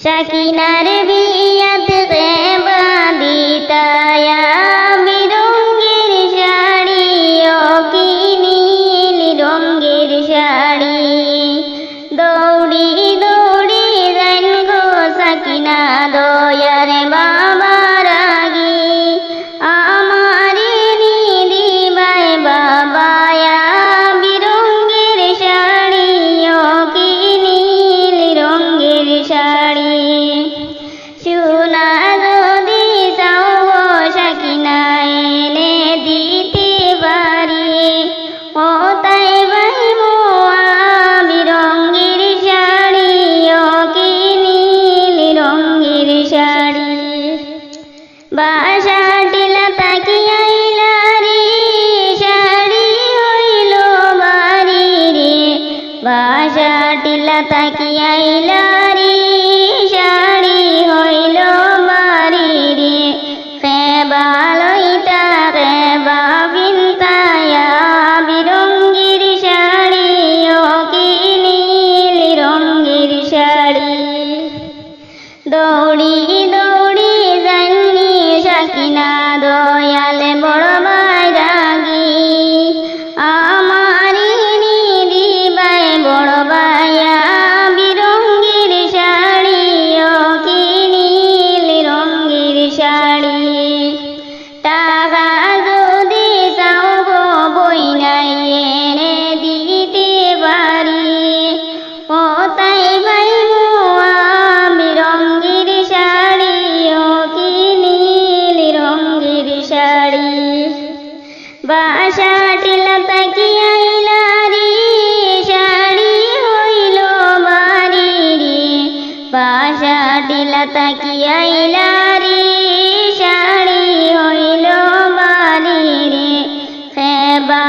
সাকিনার বিয়াতে গেবা দিতায়া বিরঙ্গের শাড়ি ও কি নীল রঙ্গের শাড়ি দৌড়ি দৌড়ি যাইন গো সাকিনা দয়ার বাবার আগি আমারে দিবাই বাবায়া বিরঙ্গের শাড়ি ও কি নীল রঙ্গের শাড়ি সোনা যদি চাও গো সাকিনা এনে দিতে পারি ও তাই বাইমো বিরঙ্গের শাড়ি ও কি নীল রঙ্গের শাড়ি বাসা টিলা তাকিয়াইলা রে শাড়ি হইল বাড়ি রে বাসা টিলা তাকিয়াইলা রে শাড়ি হইল বাড়ি রে খেবা লইতা খেবা বিনতায়া বিরঙ্গের শাড়ি ও কি নীল রঙ্গের শাড়ি দৌড়ি দৌড়ি যাইনি সাকিনা দয়াল বড় ভাই রাগি আমারি দিবাই বড় ভাইয়া বিরঙ্গের শাড়ি ও কি নীল রঙ্গের শাড়ি টাকা যদি চাও গো বইনাই এনে দিতে পারি ও তাই বাইমো বিরঙ্গের শাড়ি ও কি নীল রঙ্গের শাড়ি বাসা টিলা তাকিয়াইলা রে শাড়ি হইল বাড়ি রে বাসা টিলা তাকিয়াইলা রে শাড়ি হইল বাড়ি রে খেবা